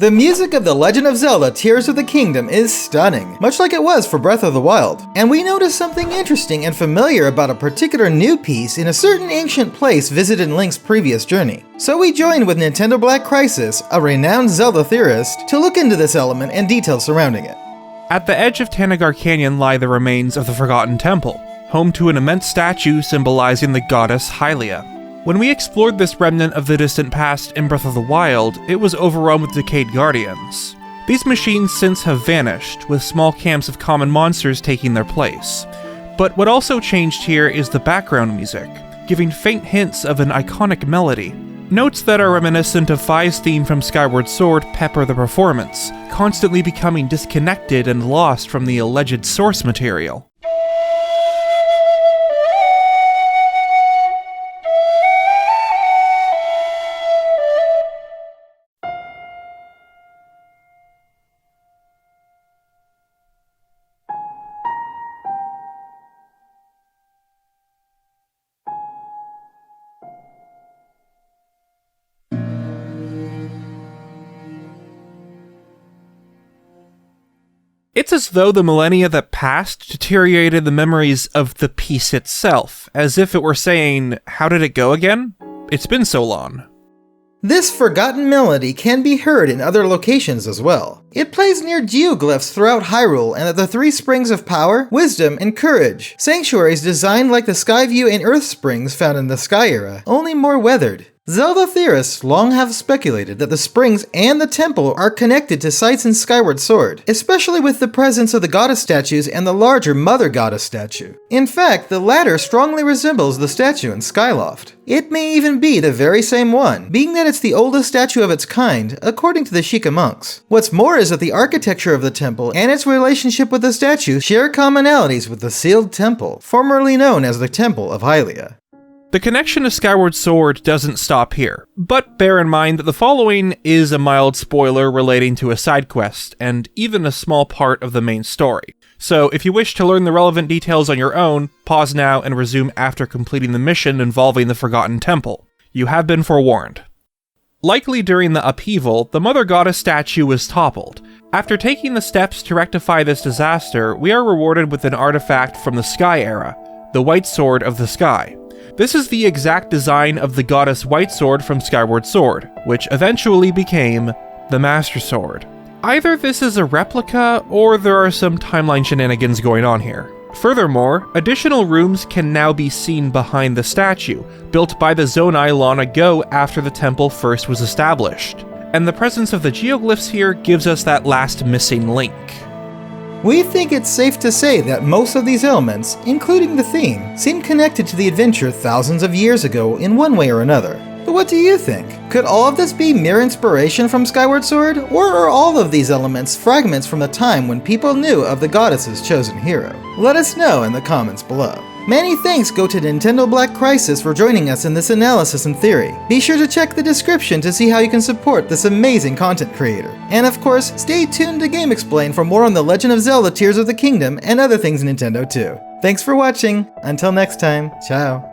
The music of The Legend of Zelda Tears of the Kingdom is stunning, much like it was for Breath of the Wild. And we noticed something interesting and familiar about a particular new piece in a certain ancient place visited in Link's previous journey. So we joined with NintendoBlackCrisis, a renowned Zelda theorist, to look into this element and details surrounding it. At the edge of Tanagar Canyon lie the remains of the Forgotten Temple, home to an immense statue symbolizing the goddess Hylia. When we explored this remnant of the distant past in Breath of the Wild, it was overrun with decayed guardians. These machines since have vanished, with small camps of common monsters taking their place. But what also changed here is the background music, giving faint hints of an iconic melody. Notes that are reminiscent of Fi's theme from Skyward Sword pepper the performance, constantly becoming disconnected and lost from the alleged source material. It's as though the millennia that passed deteriorated the memories of the piece itself, as if it were saying, how did it go again? It's been so long. This forgotten melody can be heard in other locations as well. It plays near Geoglyphs throughout Hyrule and at the three springs of power, wisdom, and courage, sanctuaries designed like the Skyview and Earth springs found in the Sky era, only more weathered. Zelda theorists long have speculated that the springs and the temple are connected to sites in Skyward Sword, especially with the presence of the goddess statues and the larger Mother Goddess statue. In fact, the latter strongly resembles the statue in Skyloft. It may even be the very same one, being that it's the oldest statue of its kind, according to the Sheikah monks. What's more is that the architecture of the temple and its relationship with the statue share commonalities with the sealed temple, formerly known as the Temple of Hylia. The connection to Skyward Sword doesn't stop here, but bear in mind that the following is a mild spoiler relating to a side quest, and even a small part of the main story. So if you wish to learn the relevant details on your own, pause now and resume after completing the mission involving the Forgotten Temple. You have been forewarned. Likely during the upheaval, the Mother Goddess statue was toppled. After taking the steps to rectify this disaster, we are rewarded with an artifact from the Sky era, the White Sword of the Sky. This is the exact design of the goddess White Sword from Skyward Sword, which eventually became the Master Sword. Either this is a replica, or there are some timeline shenanigans going on here. Furthermore, additional rooms can now be seen behind the statue, built by the Zonai long ago after the temple first was established. And the presence of the geoglyphs here gives us that last missing link. We think it's safe to say that most of these elements, including the theme, seem connected to the adventure thousands of years ago in one way or another. But what do you think? Could all of this be mere inspiration from Skyward Sword, or are all of these elements fragments from the time when people knew of the goddess's chosen hero? Let us know in the comments below. Many thanks go to NintendoBlackCrisis for joining us in this analysis and theory. Be sure to check the description to see how you can support this amazing content creator. And of course, stay tuned to GameXplain for more on The Legend of Zelda Tears of the Kingdom and other things Nintendo too. Thanks for watching. Until next time, ciao.